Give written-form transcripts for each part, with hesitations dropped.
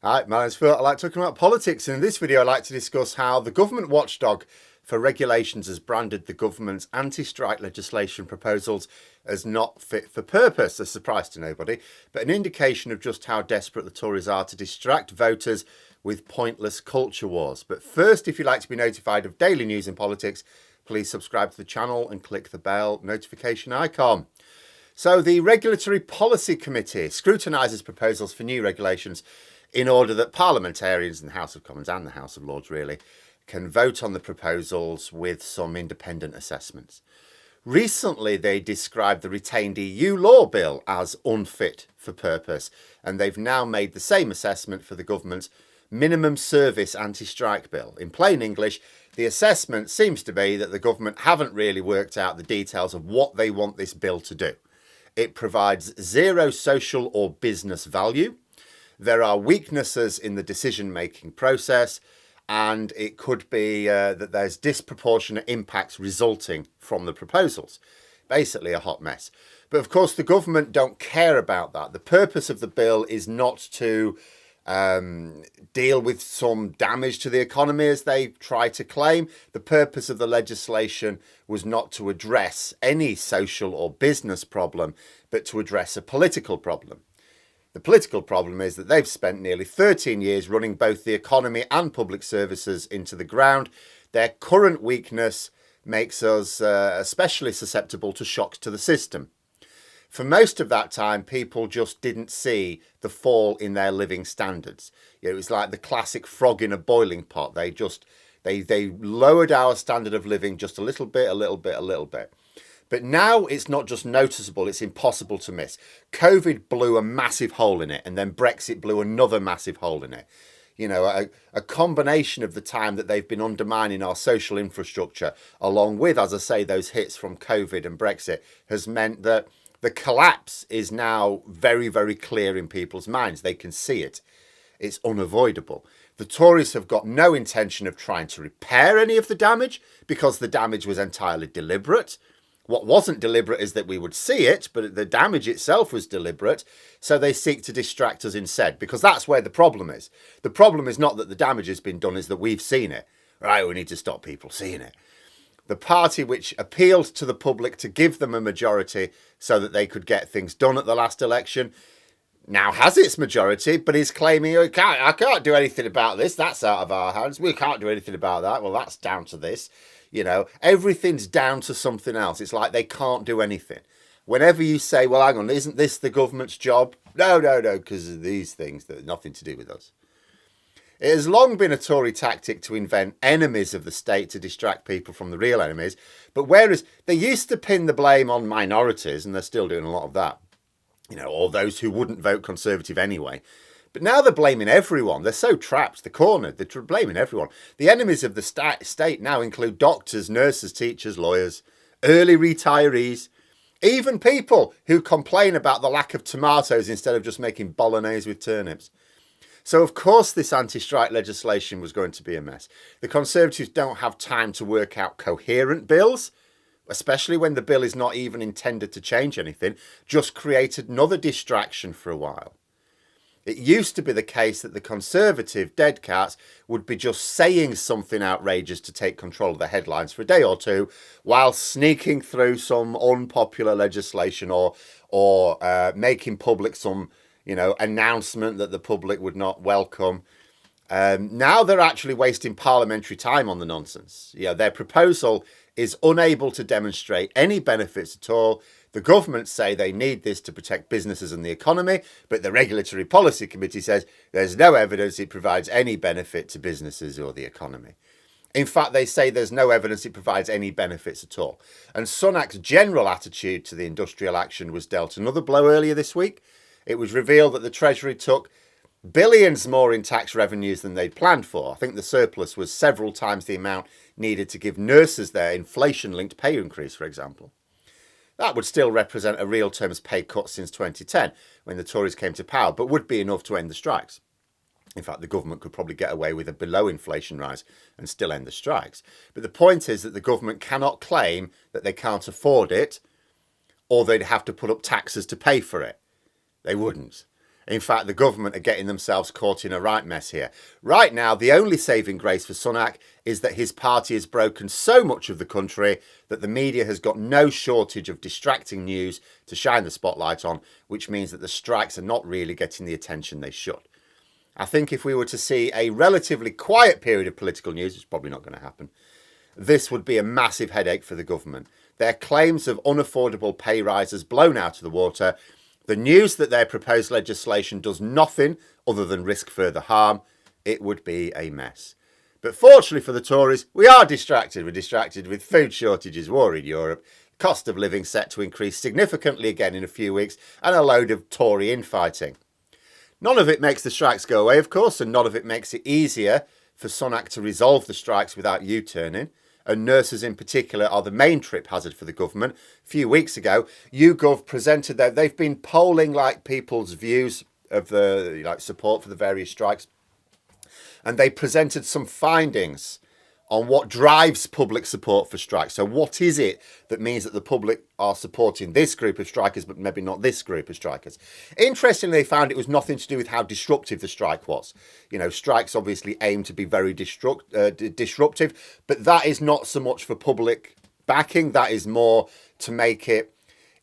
Hi, my name's Phil. I like talking about politics, and in this video, I'd like to discuss how the government watchdog for regulations has branded the government's anti-strike legislation proposals as not fit for purpose. A surprise to nobody, but an indication of just how desperate the Tories are to distract voters with pointless culture wars. But first, if you'd like to be notified of daily news in politics, please subscribe to the channel and click the bell notification icon. So the Regulatory Policy Committee scrutinises proposals for new regulations in order that parliamentarians in the House of Commons and the House of Lords really can vote on the proposals with some independent assessments. Recently, they described the retained EU law bill as unfit for purpose, and they've now made the same assessment for the government's minimum service anti-strike bill. In plain English, the assessment seems to be that the government haven't really worked out the details of what they want this bill to do. It provides zero social or business value. There are weaknesses in the decision-making process, and it could be that there's disproportionate impacts resulting from the proposals. Basically a hot mess. But of course, the government don't care about that. The purpose of the bill is not to deal with some damage to the economy, as they try to claim. The purpose of the legislation was not to address any social or business problem, but to address a political problem. The political problem is that they've spent nearly 13 years running both the economy and public services into the ground. Their current weakness makes us especially susceptible to shocks to the system. For most of that time, people just didn't see the fall in their living standards. It was like the classic frog in a boiling pot. They lowered our standard of living just a little bit, a little bit, a little bit. But now it's not just noticeable, it's impossible to miss. COVID blew a massive hole in it, and then Brexit blew another massive hole in it. You know, a combination of the time that they've been undermining our social infrastructure, along with, as I say, those hits from COVID and Brexit, has meant that the collapse is now very, very clear in people's minds. They can see it. It's unavoidable. The Tories have got no intention of trying to repair any of the damage because the damage was entirely deliberate. What wasn't deliberate is that we would see it, but the damage itself was deliberate. So they seek to distract us instead, because that's where the problem is. The problem is not that the damage has been done, is that we've seen it. Right, we need to stop people seeing it. The party which appealed to the public to give them a majority so that they could get things done at the last election now has its majority, but is claiming, I can't do anything about this. That's out of our hands. We can't do anything about that. Well, that's down to this. You know, everything's down to something else. It's like they can't do anything. Whenever you say, well, hang on, isn't this the government's job? No, because of these things that have nothing to do with us. It has long been a Tory tactic to invent enemies of the state to distract people from the real enemies. But whereas they used to pin the blame on minorities, and they're still doing a lot of that, you know, or those who wouldn't vote Conservative anyway. But now they're blaming everyone. They're so trapped, they're cornered. They're blaming everyone. The enemies of the state now include doctors, nurses, teachers, lawyers, early retirees, even people who complain about the lack of tomatoes instead of just making bolognese with turnips. So, of course, this anti-strike legislation was going to be a mess. The Conservatives don't have time to work out coherent bills, especially when the bill is not even intended to change anything, just created another distraction for a while. It used to be the case that the Conservative dead cats would be just saying something outrageous to take control of the headlines for a day or two while sneaking through some unpopular legislation or making public some, announcement that the public would not welcome. Now they're actually wasting parliamentary time on the nonsense. Their proposal is unable to demonstrate any benefits at all. The government say they need this to protect businesses and the economy, but the Regulatory Policy Committee says there's no evidence it provides any benefit to businesses or the economy. In fact, they say there's no evidence it provides any benefits at all. And Sunak's general attitude to the industrial action was dealt another blow earlier this week. It was revealed that the Treasury took billions more in tax revenues than they'd planned for. I think the surplus was several times the amount needed to give nurses their inflation-linked pay increase, for example. That would still represent a real terms pay cut since 2010, when the Tories came to power, but would be enough to end the strikes. In fact, the government could probably get away with a below inflation rise and still end the strikes. But the point is that the government cannot claim that they can't afford it, or they'd have to put up taxes to pay for it. They wouldn't. In fact, the government are getting themselves caught in a right mess here. Right now, the only saving grace for Sunak is that his party has broken so much of the country that the media has got no shortage of distracting news to shine the spotlight on, which means that the strikes are not really getting the attention they should. I think if we were to see a relatively quiet period of political news, it's probably not going to happen, this would be a massive headache for the government. Their claims of unaffordable pay rises blown out of the water. The news that their proposed legislation does nothing other than risk further harm, it would be a mess. But fortunately for the Tories, we are distracted. We're distracted with food shortages, war in Europe, cost of living set to increase significantly again in a few weeks, and a load of Tory infighting. None of it makes the strikes go away, of course, and none of it makes it easier for Sunak to resolve the strikes without U-turning. And nurses in particular are the main trip hazard for the government. A few weeks ago, YouGov presented that they've been polling people's views of the support for the various strikes, and they presented some findings on what drives public support for strikes. So what is it that means that the public are supporting this group of strikers but maybe not this group of strikers? Interestingly, they found it was nothing to do with how disruptive the strike was. Strikes obviously aim to be very disruptive, but that is not so much for public backing. That is more to make it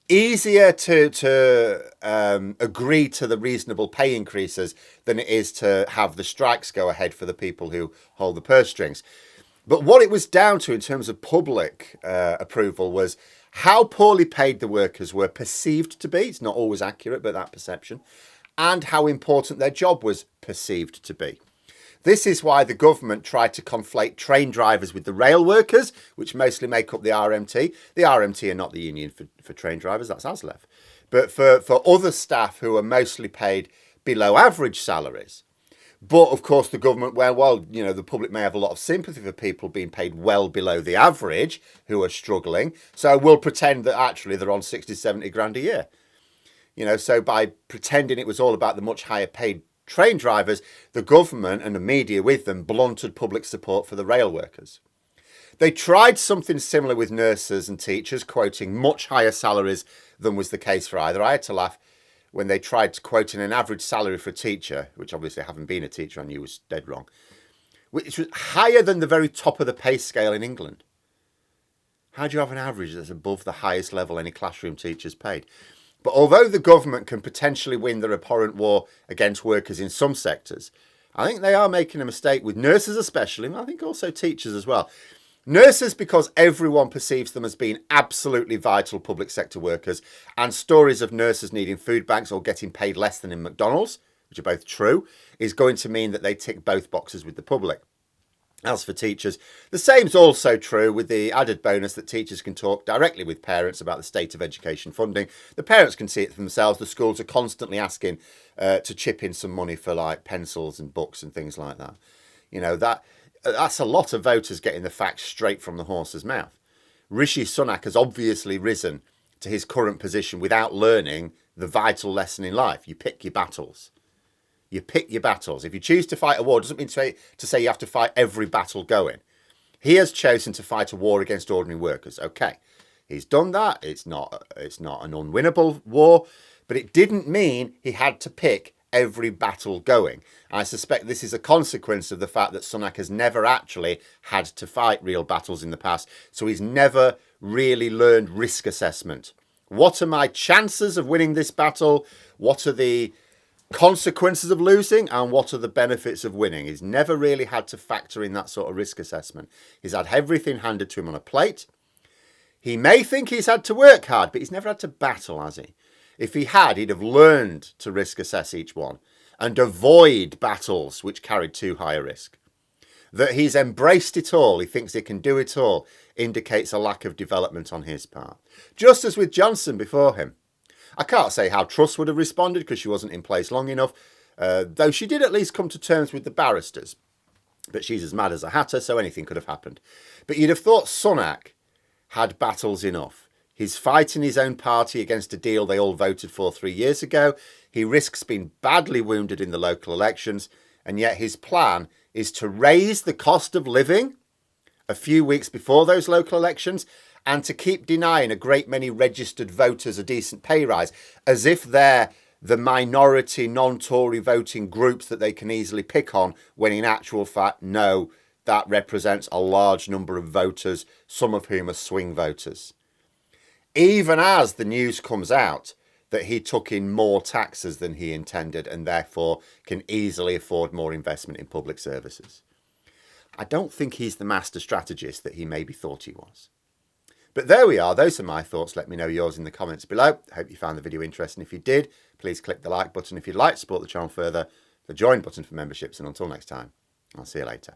easier to agree to the reasonable pay increases than it is to have the strikes go ahead for the people who hold the purse strings. But what it was down to in terms of public approval was how poorly paid the workers were perceived to be. It's not always accurate, but that perception. And how important their job was perceived to be. This is why the government tried to conflate train drivers with the rail workers, which mostly make up the RMT. The RMT are not the union for train drivers, that's ASLEF. But for other staff who are mostly paid below average salaries. But, of course, the government, the public may have a lot of sympathy for people being paid well below the average who are struggling. So we'll pretend that actually they're on 60, 70 grand a year. So by pretending it was all about the much higher paid train drivers, the government and the media with them blunted public support for the rail workers. They tried something similar with nurses and teachers, quoting much higher salaries than was the case for either. I had to laugh when they tried quoting an average salary for a teacher, which obviously I haven't been a teacher, I knew was dead wrong, which was higher than the very top of the pay scale in England. How do you have an average that's above the highest level any classroom teacher's paid? But although the government can potentially win their abhorrent war against workers in some sectors, I think they are making a mistake with nurses especially, and I think also teachers as well. Nurses, because everyone perceives them as being absolutely vital public sector workers, and stories of nurses needing food banks or getting paid less than in McDonald's, which are both true, is going to mean that they tick both boxes with the public. As for teachers, the same's also true with the added bonus that teachers can talk directly with parents about the state of education funding. The parents can see it for themselves. The schools are constantly asking to chip in some money for pencils and books and things like that. That's a lot of voters getting the facts straight from the horse's mouth. Rishi Sunak has obviously risen to his current position without learning the vital lesson in life. You pick your battles. You pick your battles. If you choose to fight a war, it doesn't mean to say you have to fight every battle going. He has chosen to fight a war against ordinary workers. Okay, he's done that. It's not an unwinnable war, but it didn't mean he had to pick every battle going. I suspect this is a consequence of the fact that Sunak has never actually had to fight real battles in the past, so he's never really learned risk assessment. What are my chances of winning this battle? What are the consequences of losing? And what are the benefits of winning? He's never really had to factor in that sort of risk assessment. He's had everything handed to him on a plate. He may think he's had to work hard, but he's never had to battle, has he? If he had, he'd have learned to risk assess each one and avoid battles which carried too high a risk. That he's embraced it all, he thinks he can do it all, indicates a lack of development on his part. Just as with Johnson before him. I can't say how Truss would have responded because she wasn't in place long enough, though she did at least come to terms with the barristers. But she's as mad as a hatter, so anything could have happened. But you'd have thought Sunak had battles enough. He's fighting his own party against a deal they all voted for 3 years ago. He risks being badly wounded in the local elections, and yet his plan is to raise the cost of living a few weeks before those local elections and to keep denying a great many registered voters a decent pay rise, as if they're the minority non-Tory voting groups that they can easily pick on, when in actual fact, no, that represents a large number of voters, some of whom are swing voters. Even as the news comes out that he took in more taxes than he intended and therefore can easily afford more investment in public services. I don't think he's the master strategist that he maybe thought he was. But there we are. Those are my thoughts. Let me know yours in the comments below. I hope you found the video interesting. If you did, please click the like button if you'd like to support the channel further, the join button for memberships, and until next time, I'll see you later.